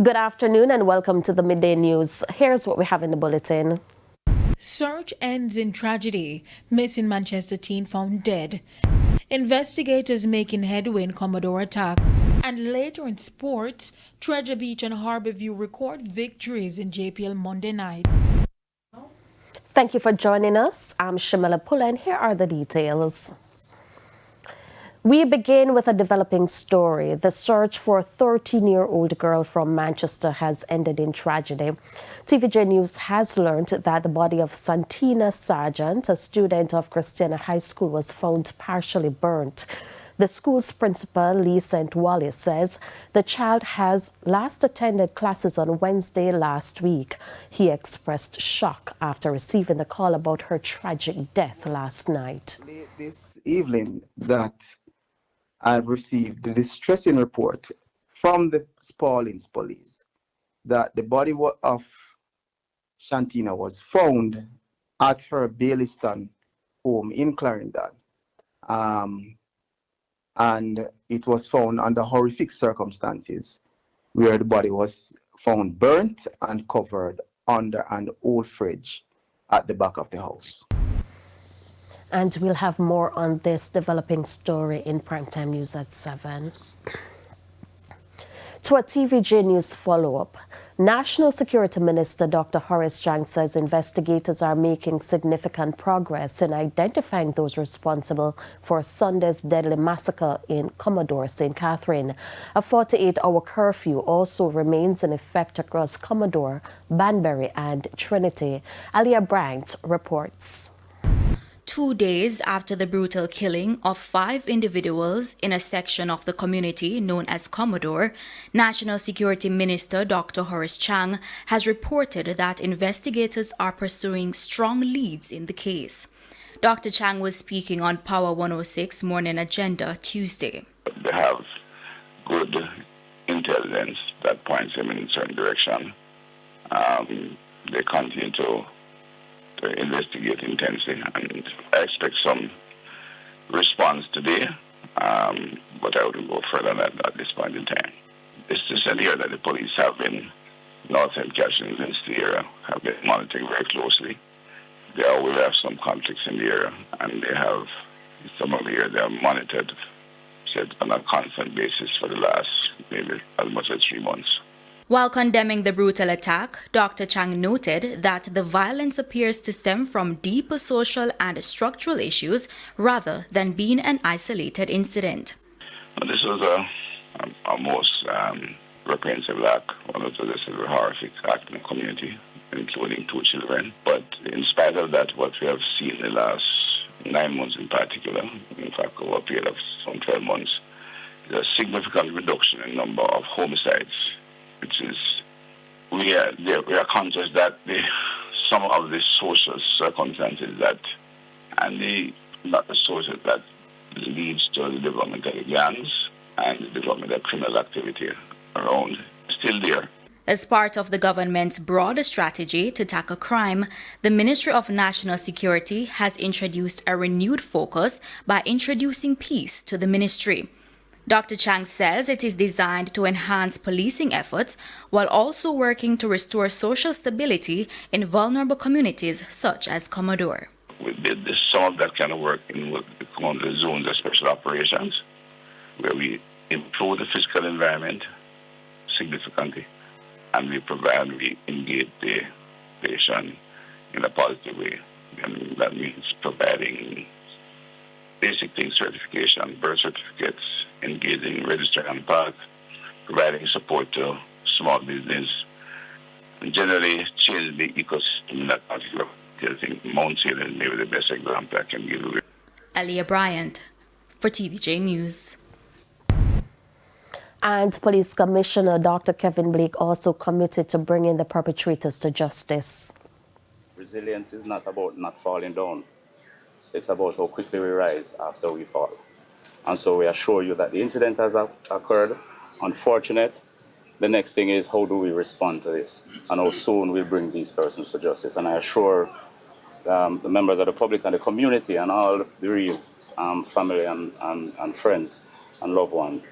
Good afternoon and welcome to the Midday News. Here's what we have in the bulletin. Search ends in tragedy. Missing Manchester teen found dead. Investigators making headway in Commodore attack. And later in sports, Treasure Beach and Harborview record victories in JPL Monday night. Thank you for joining us. I'm Shamila Pula and here are the details. We begin with a developing story. The search for a 13-year-old girl from Manchester has ended in tragedy. TVJ News has learned that the body of Santina Sargent, a student of Christiana High School, was found partially burnt. The school's principal, Lee St. Wallace, says the child has last attended classes on Wednesday last week. He expressed shock after receiving the call about her tragic death last night. This evening that I've received the distressing report from the Spalding's police that the body of Shantina was found at her Baileystown home in Clarendon. And it was found under horrific circumstances where the body was found burnt and covered under an old fridge at the back of the house. And we'll have more on this developing story in Primetime News at 7. To a TVJ News follow-up, National Security Minister Dr. Horace Chang says investigators are making significant progress in identifying those responsible for Sunday's deadly massacre in Commodore, St. Catherine. A 48-hour curfew also remains in effect across Commodore, Banbury and Trinity. Alia Brandt reports. 2 days after the brutal killing of 5 individuals in a section of the community known as Commodore, National Security Minister Dr. Horace Chang has reported that investigators are pursuing strong leads in the case. Dr. Chang was speaking on Power 106 Morning Agenda Tuesday. They have good intelligence that points them in a certain direction. They continue to investigate intensely, and I expect some response today, but I wouldn't go further than that at this point in time. It's just an area that the police have been, North End Catchings and the area, have been monitoring very closely. They are aware of some conflicts in the area, and they have, some of the area they have monitored said on a constant basis for the last maybe as much as 3 months. While condemning the brutal attack, Dr. Chang noted that the violence appears to stem from deeper social and structural issues rather than being an isolated incident. This was a most reprehensible act, one of the horrific act in the community, including 2 children. But in spite of that, what we have seen in the last 9 months in particular, in fact over a period of some 12 months, is a significant reduction in number of homicides. Which is, we are conscious that some of the social circumstances not the sources that leads to the development of gangs and the development of criminal activity around still there. As part of the government's broader strategy to tackle crime, the Ministry of National Security has introduced a renewed focus by introducing peace to the ministry. Dr. Chang says it is designed to enhance policing efforts while also working to restore social stability in vulnerable communities such as Commodore. We did some of that kind of work in what we call the zones of special operations, where we improve the physical environment significantly, and we engage the patient in a positive way. And that means providing basic things, certification, birth certificates, engaging, registering on park, providing support to small business, and generally change the ecosystem in that particular. I think Mount Salem may be the best example I can give you. Alia Bryant for TVJ News. And Police Commissioner Dr. Kevin Blake also committed to bringing the perpetrators to justice. Resilience is not about not falling down. It's about how quickly we rise after we fall. And so we assure you that the incident has occurred, unfortunate. The next thing is, how do we respond to this? And how soon we'll bring these persons to justice. And I assure the members of the public and the community and all the bereaved family and friends and loved ones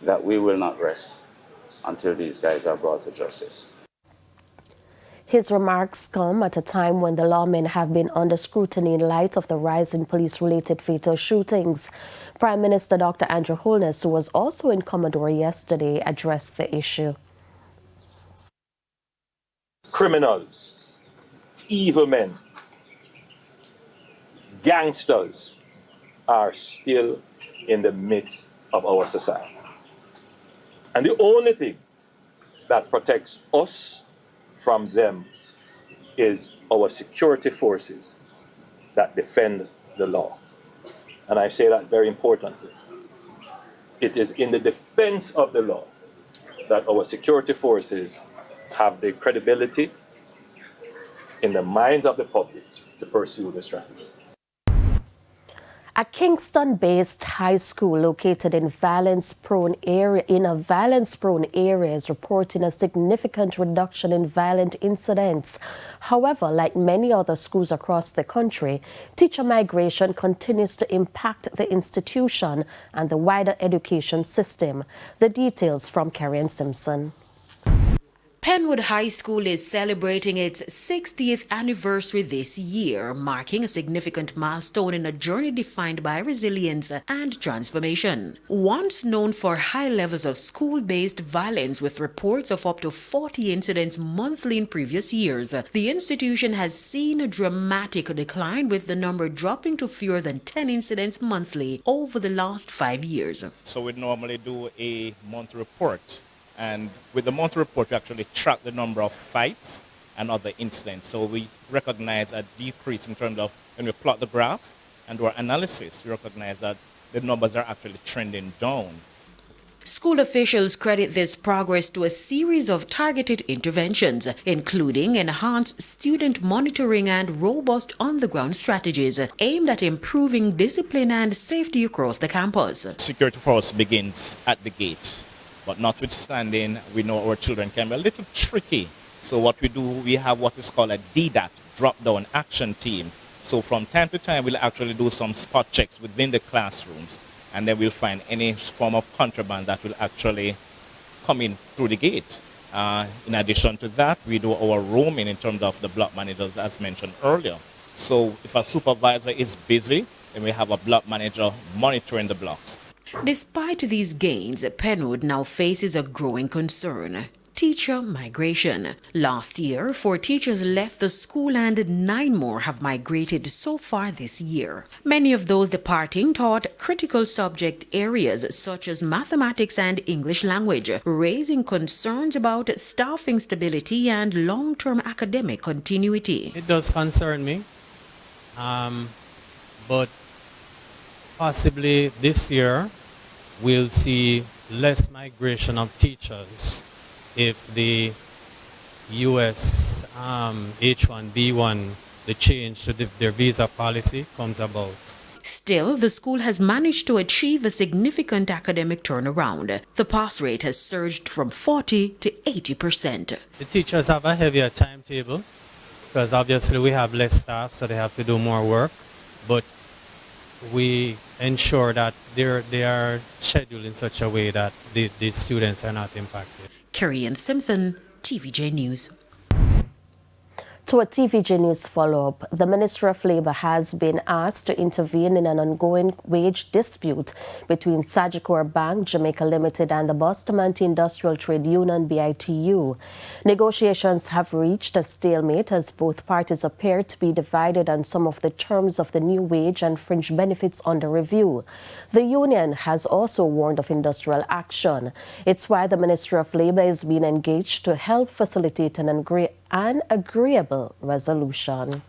that we will not rest until these guys are brought to justice. His remarks come at a time when the lawmen have been under scrutiny in light of the rise in police-related fatal shootings. Prime Minister Dr. Andrew Holness, who was also in Commodore yesterday, addressed the issue. Criminals, evil men, gangsters are still in the midst of our society. And the only thing that protects us from them is our security forces that defend the law. And I say that very importantly. It is in the defense of the law that our security forces have the credibility in the minds of the public to pursue the strategy. A Kingston-based high school located in a violence-prone area is reporting a significant reduction in violent incidents. However, like many other schools across the country, teacher migration continues to impact the institution and the wider education system. The details from Karen Simpson. Penwood High School is celebrating its 60th anniversary this year, marking a significant milestone in a journey defined by resilience and transformation. Once known for high levels of school-based violence with reports of up to 40 incidents monthly in previous years, the institution has seen a dramatic decline, with the number dropping to fewer than 10 incidents monthly over the last 5 years. So we normally do a monthly report. And with the monthly report, we actually track the number of fights and other incidents. So we recognize a decrease in terms of, when we plot the graph and do our analysis, we recognize that the numbers are actually trending down. School officials credit this progress to a series of targeted interventions, including enhanced student monitoring and robust on-the-ground strategies aimed at improving discipline and safety across the campus. Security for us begins at the gate. But notwithstanding, we know our children can be a little tricky. So what we do, we have what is called a DDAT, drop-down action team. So from time to time, we'll actually do some spot checks within the classrooms, and then we'll find any form of contraband that will actually come in through the gate. In addition to that, we do our roaming in terms of the block managers, as mentioned earlier. So if a supervisor is busy, then we have a block manager monitoring the blocks. Despite these gains, Penwood now faces a growing concern: teacher migration. Last year, 4 teachers left the school and 9 more have migrated so far this year. Many of those departing taught critical subject areas such as mathematics and English language, raising concerns about staffing stability and long-term academic continuity. It does concern me, but possibly this year we'll see less migration of teachers if the U.S. H-1B1, the change to their visa policy comes about. Still, the school has managed to achieve a significant academic turnaround. The pass rate has surged from 40 to 80%. The teachers have a heavier timetable because obviously we have less staff, so they have to do more work. But we ensure that they are scheduled in such a way that the students are not impacted. Carrie Simpson, TVJ News. To a TVJ News follow-up, the Ministry of Labour has been asked to intervene in an ongoing wage dispute between Sagicor Bank, Jamaica Limited and the Bustamante Industrial Trade Union, BITU. Negotiations have reached a stalemate as both parties appear to be divided on some of the terms of the new wage and fringe benefits under review. The union has also warned of industrial action. It's why the Ministry of Labour is being engaged to help facilitate an agreeable resolution.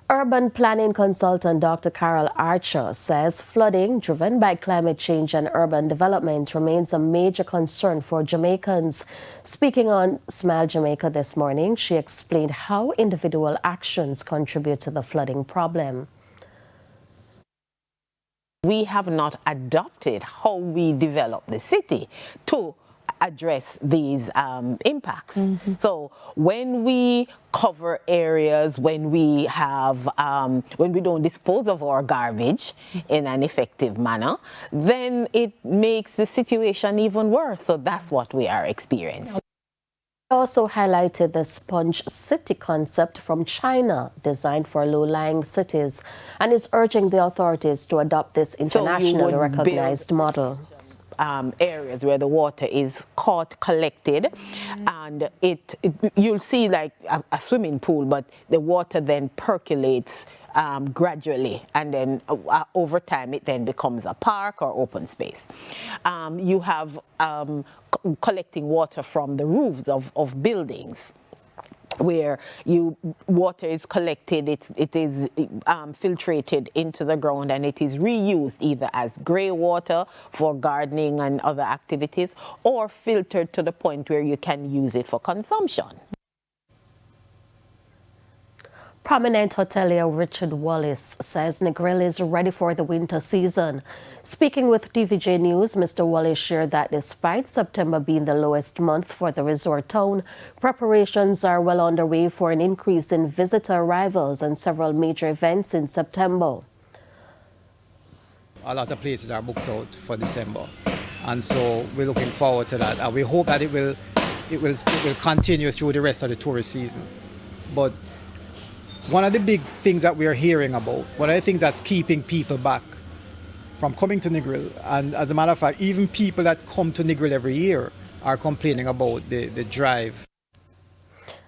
Urban planning consultant Dr. Carol Archer says flooding driven by climate change and urban development remains a major concern for Jamaicans. Speaking on Smile Jamaica this morning, she explained how individual actions contribute to the flooding problem. We have not adopted how we develop the city to address these impacts. So when we cover areas, when we don't dispose of our garbage in an effective manner, then it makes the situation even worse. So that's what we are experiencing. Also highlighted the sponge city concept from China, designed for low-lying cities, and is urging the authorities to adopt this internationally recognized model. Areas where the water is caught, collected, and you'll see like a swimming pool, but the water then percolates gradually, and then over time it then becomes a park or open space. You have collecting water from the roofs of buildings, where water is collected, it is filtrated into the ground, and it is reused either as grey water for gardening and other activities, or filtered to the point where you can use it for consumption. Prominent hotelier Richard Wallace says Negril is ready for the winter season. Speaking with TVJ News, Mr. Wallace shared that despite September being the lowest month for the resort town, preparations are well underway for an increase in visitor arrivals and several major events in September. A lot of places are booked out for December, and so we're looking forward to that. And we hope that it will continue through the rest of the tourist season. But one of the big things that we are hearing about, one of the things that's keeping people back from coming to Negril, and as a matter of fact, even people that come to Negril every year are complaining about the drive.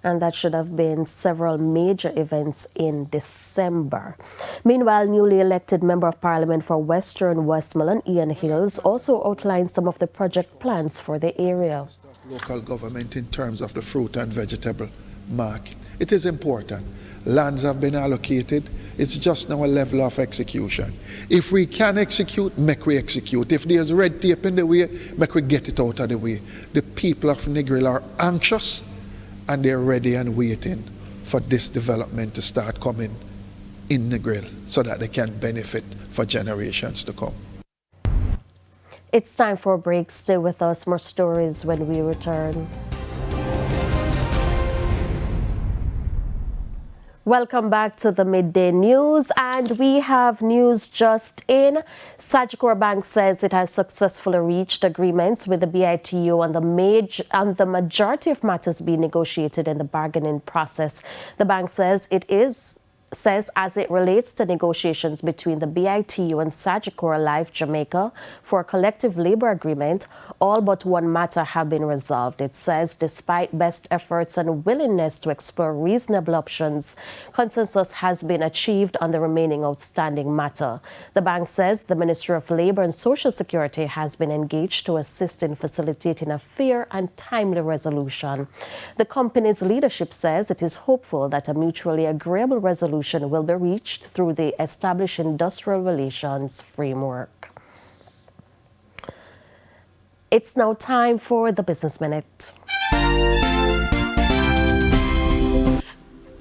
And that should have been several major events in December. Meanwhile, newly elected Member of Parliament for Western Westmoreland, Ian Hills, also outlined some of the project plans for the area. Local government in terms of the fruit and vegetable market. It is important. Lands have been allocated. It's just now a level of execution. If we can execute, make we execute. If there's red tape in the way, make we get it out of the way. The people of Negril are anxious, and they're ready and waiting for this development to start coming in Negril so that they can benefit for generations to come. It's time for a break. Stay with us. More stories when we return. Welcome back to the Midday News, and we have news just in. Sagicor Bank says it has successfully reached agreements with the BITU on the majority of matters being negotiated in the bargaining process. The bank says as it relates to negotiations between the BITU and Sagicor Life Jamaica for a collective labor agreement, all but one matter have been resolved. It says despite best efforts and willingness to explore reasonable options, consensus has been achieved on the remaining outstanding matter. The bank says the Ministry of Labor and Social Security has been engaged to assist in facilitating a fair and timely resolution. The company's leadership says it is hopeful that a mutually agreeable resolution will be reached through the established industrial relations framework. It's now time for the Business Minute.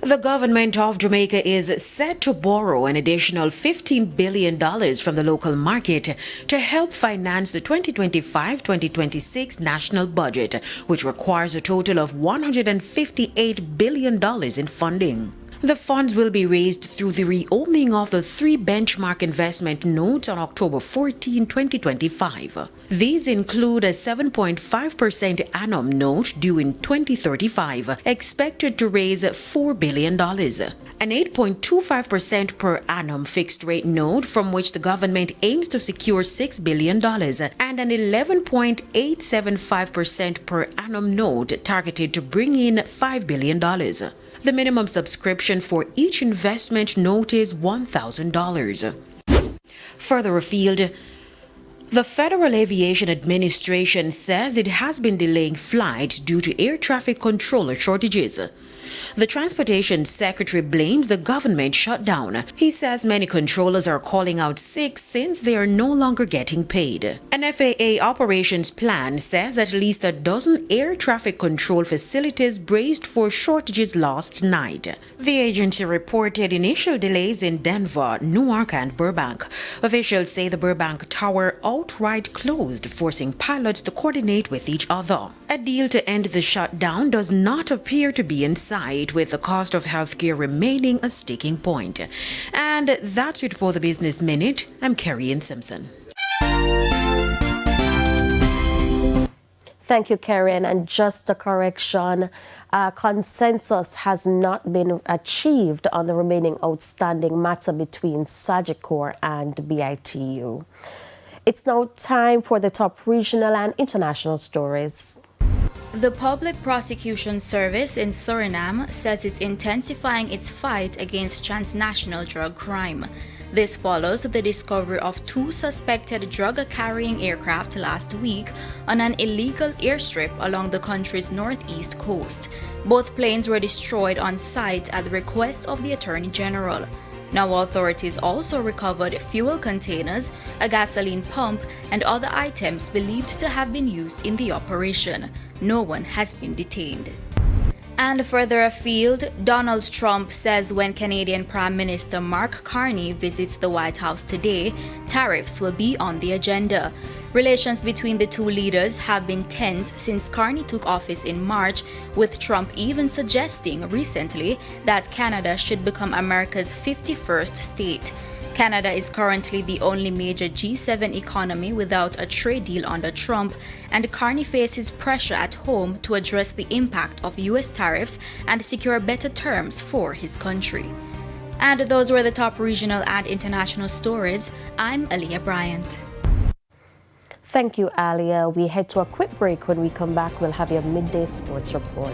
The government of Jamaica is set to borrow an additional $15 billion from the local market to help finance the 2025-2026 national budget, which requires a total of $158 billion in funding. The funds will be raised through the reopening of the 3 benchmark investment notes on October 14, 2025. These include a 7.5% annum note due in 2035, expected to raise $4 billion, an 8.25% per annum fixed rate note from which the government aims to secure $6 billion, and an 11.875% per annum note targeted to bring in $5 billion. The minimum subscription for each investment note is $1,000. Further afield, the Federal Aviation Administration says it has been delaying flights due to air traffic controller shortages. The Transportation Secretary blames the government shutdown. He says many controllers are calling out sick since they are no longer getting paid. An FAA operations plan says at least a dozen air traffic control facilities braced for shortages last night. The agency reported initial delays in Denver, Newark, and Burbank. Officials say the Burbank Tower outright closed, forcing pilots to coordinate with each other. A deal to end the shutdown does not appear to be in sight, with the cost of healthcare remaining a sticking point. And that's it for the Business Minute. I'm Carrie Ann Simpson. Thank you, Karen. And just a correction, consensus has not been achieved on the remaining outstanding matter between Sagicor and BITU. It's now time for the top regional and international stories. The Public Prosecution Service in Suriname says it's intensifying its fight against transnational drug crime. This follows the discovery of 2 suspected drug-carrying aircraft last week on an illegal airstrip along the country's northeast coast. Both planes were destroyed on site at the request of the Attorney General. Now authorities also recovered fuel containers, a gasoline pump, and other items believed to have been used in the operation. No one has been detained. And further afield, Donald Trump says when Canadian Prime Minister Mark Carney visits the White House today, tariffs will be on the agenda. Relations between the two leaders have been tense since Carney took office in March, with Trump even suggesting recently that Canada should become America's 51st state. Canada is currently the only major G7 economy without a trade deal under Trump, and Carney faces pressure at home to address the impact of U.S. tariffs and secure better terms for his country. And those were the top regional and international stories. I'm Aliyah Bryant. Thank you, Alia. We head to a quick break. When we come back, we'll have your midday sports report.